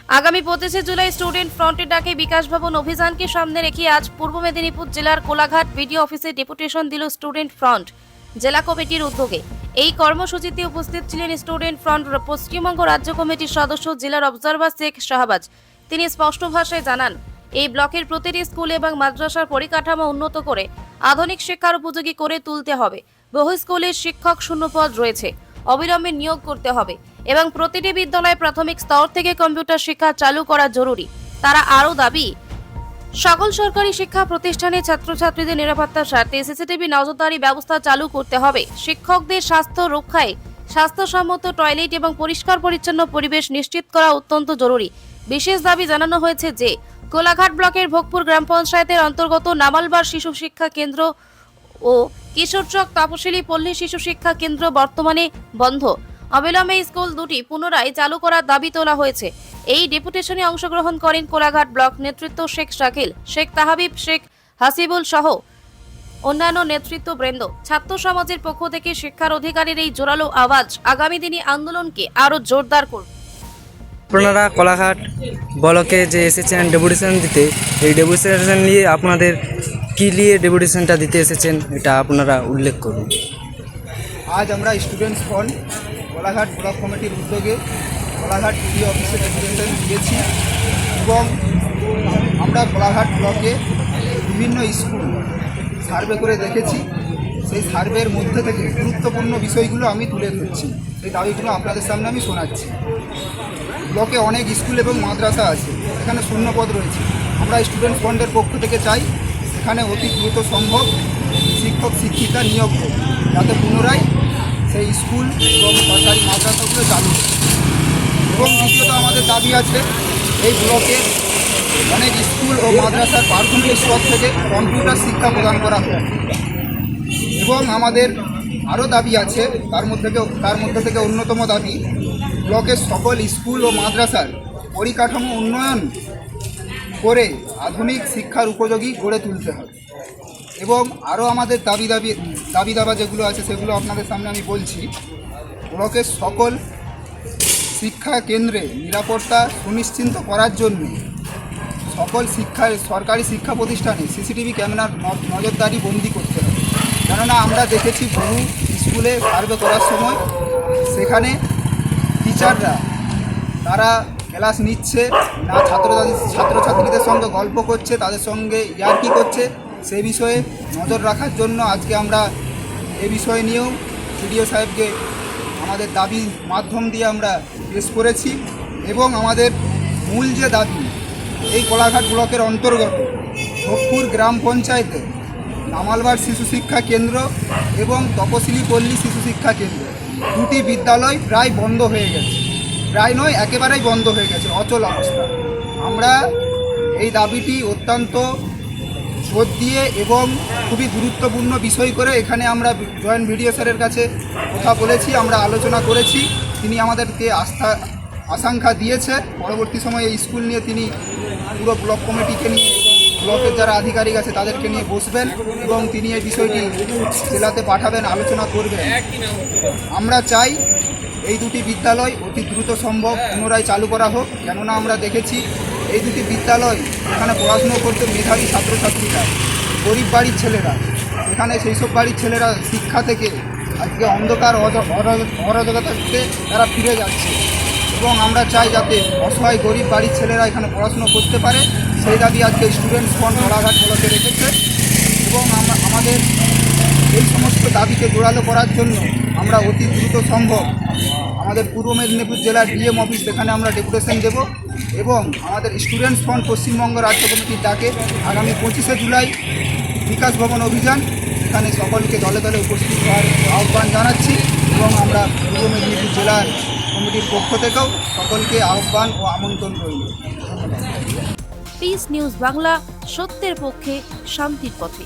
আগামী 25 জুলাই স্টুডেন্ট ফ্রন্টের ডাকে বিকাশ ভবন অভিযানকে সামনে রেখে আজ পূর্ব মেদিনীপুর জেলার কোলাঘাট বিডিও অফিসে ডেপুটেশন দিল স্টুডেন্ট ফ্রন্ট জেলা কমিটির উদ্যোগে। এই কর্মসূচিতে উপস্থিত ছিলেন স্টুডেন্ট ফ্রন্ট পশ্চিমবঙ্গ রাজ্য কমিটির সদস্য জেলার অবজারভার শেখ শাহবাজ। তিনি স্পষ্ট ভাষায় জানান, এই ব্লকের প্রতিটি স্কুল এবং মাদ্রাসার পরিকাঠামো উন্নত করে আধুনিক শিক্ষার উপযোগী করে তুলতে হবে। বহু স্কুলের শিক্ষক শূন্যপদ রয়েছে, অবিলম্বে নিয়োগ করতে হবে এবং প্রতিটি বিদ্যালয়ে প্রাথমিক স্তর থেকে কম্পিউটার শিক্ষা চালু করা জরুরি। তারা আরও দাবি, সকল সরকারি শিক্ষা প্রতিষ্ঠানে ছাত্রছাত্রীদের নিরাপত্তার স্বার্থে সিসিটিভি নজরদারি ব্যবস্থা চালু করতে হবে। শিক্ষকদের স্বাস্থ্য রক্ষায় স্বাস্থ্যসম্মত টয়লেট এবং পরিষ্কার পরিচ্ছন্ন পরিবেশ নিশ্চিত করা অত্যন্ত জরুরি। বিশেষ দাবি জানানো হয়েছে যে কোলাঘাট ব্লকের ভোগপুর গ্রাম পঞ্চায়েতের অন্তর্গত নামালবার শিশু শিক্ষা কেন্দ্র ও কিশোরচক তপশিলি পল্লী শিশু শিক্ষা কেন্দ্র বর্তমানে বন্ধ। অবিলম্বে স্কুল দুটি পুনরায় চালু করার দাবি তোলা হয়েছে। এই ডেপুটেশনে অংশগ্রহণ করেন কোলাঘাট ব্লক নেতৃত্ব শেখ শাকিল, শেখ তাহাবিব, শেখ হাসিবুল সহ অন্যান্য নেতৃত্ববৃন্দ। ছাত্র সমাজের পক্ষ থেকে শিক্ষার অধিকারের এই জোরালো আওয়াজ আগামী দিনে আন্দোলনকে আরো জোরদার করবে। আপনারা কোলাঘাট ব্লকে যে এসেছেন ডেপুটেশন দিতে, এই ডেপুটেশন নিয়ে আপনাদের কী নিয়ে ডেপুটেশনটা দিতে এসেছেন এটা আপনারা উল্লেখ করুন। আজ আমরা স্টুডেন্টস ফ্রন্ট কোলাঘাট ব্লক কমিটির উদ্যোগে কোলাঘাট বিডিও অফিসে ডেপুটেশন দিয়েছি এবং আমরা কোলাঘাট ব্লকে বিভিন্ন স্কুল সার্ভে করে দেখেছি। সেই সার্ভের মধ্যে থেকে গুরুত্বপূর্ণ বিষয়গুলো আমি তুলে ধরছি, সেই দাবিগুলো আপনাদের সামনে আমি শোনাচ্ছি। ব্লকে অনেক স্কুল এবং মাদ্রাসা আছে, এখানে শূন্যপদ রয়েছে। আমরা স্টুডেন্ট ফ্রন্টের পক্ষ থেকে চাই সেখানে অতি দ্রুত সম্ভব শিক্ষক শিক্ষিকা নিয়োগ হোক, যাতে পুনরায় সেই স্কুল এবং সরকারি মাদ্রাসাগুলো চালু। এবং দ্বিতীয়ত আমাদের দাবি আছে এই ব্লকে অনেক স্কুল ও মাদ্রাসার প্রাথমিক স্তর থেকে কম্পিউটার শিক্ষা প্রদান করা হোক। এবং আমাদের আরও দাবি আছে, তার মধ্যে থেকে অন্যতম দাবি ব্লকের সকল স্কুল ও মাদ্রাসার পরিকাঠামো উন্নয়ন করে আধুনিক শিক্ষার উপযোগী গড়ে তুলতে হবে। এবং আরও আমাদের দাবি দাবা যেগুলো আছে সেগুলো আপনাদের সামনে আমি বলছি। ব্লকের সকল শিক্ষা কেন্দ্রে নিরাপত্তা সুনিশ্চিত করার জন্য সকল সরকারি শিক্ষা প্রতিষ্ঠানে সিসিটিভি ক্যামেরার নজরদারি বন্দি করতে হবে। কেননা আমরা দেখেছি বহু স্কুলে সার্ভে করার সময় সেখানে টিচাররা তারা ক্লাস নিচ্ছে না, ছাত্রছাত্রীদের সঙ্গে গল্প করছে, তাদের সঙ্গে ইয়ার্কি করছে। সেই বিষয়ে নজর রাখার জন্য আজকে আমরা এ বিষয় নিয়েও বিডিও সাহেবকে আমাদের দাবির মাধ্যম দিয়ে আমরা পেশ করেছি। এবং আমাদের মূল যে দাবি, এই কোলাঘাট ব্লকের অন্তর্গত ভোগপুর গ্রাম পঞ্চায়েতে নামালবার শিশু শিক্ষা কেন্দ্র এবং তপশিলি পল্লী শিশু শিক্ষা কেন্দ্র দুটি বিদ্যালয় প্রায় বন্ধ হয়ে গেছে, প্রায় নয় একেবারেই বন্ধ হয়ে গেছে, অচল অবস্থা। আমরা এই দাবিটি অত্যন্ত জোর দিয়ে এবং খুবই গুরুত্বপূর্ণ বিষয় করে এখানে আমরা জয়েন্ট ভিডিও স্যারের কাছে কথা বলেছি, আমরা আলোচনা করেছি। তিনি আমাদেরকে আশঙ্কা দিয়েছে পরবর্তী সময়ে এই স্কুল নিয়ে তিনি পুরো ব্লক কমিটিকে নিয়ে এবং ব্লকের যারা আধিকারিক আছে তাদেরকে নিয়ে বসবেন এবং তিনি এই বিষয়টি জেলাতে পাঠাবেন, আলোচনা করবেন। আমরা চাই এই দুটি বিদ্যালয় অতি দ্রুত সম্ভব পুনরায় চালু করা হোক। কেননা আমরা দেখেছি এই দুটি বিদ্যালয় এখানে পড়াশুনো করতে মেধাবী ছাত্রছাত্রীরা, গরিব বাড়ির ছেলেরা, এখানে সেই সব বাড়ির ছেলেরা শিক্ষা থেকে আজকে অন্ধকার অরাজকতাতে তারা ফিরে যাচ্ছে। এবং আমরা চাই যাতে অসহায় গরিব বাড়ির ছেলেরা এখানে পড়াশুনো করতে পারে, সেই দাবি আজকে স্টুডেন্টস ফ্রন্ট কোলাঘাট ব্লকে রেখেছে। এবং আমাদের এই সমস্ত দাবিকে জোরালো করার জন্য আমরা অতি দ্রুত সম্ভব আমাদের পূর্ব মেদিনীপুর জেলার ডিএম অফিস, সেখানে আমরা ডেপুটেশন দেব। এবং আমাদের স্টুডেন্টস ফ্রন্ট পশ্চিমবঙ্গ রাজ্য কমিটির ডাকে আগামী 25 জুলাই বিকাশ ভবন অভিযান, এখানে সকলকে দলে দলে উপস্থিত হওয়ার আহ্বান জানাচ্ছি। এবং আমরা পূর্ব মেদিনীপুর জেলার কমিটির পক্ষ থেকেও সকলকে আহ্বান ও আমন্ত্রণ রইল। পিস নিউজ বাংলা, সত্যের পক্ষে, শান্তির পথে।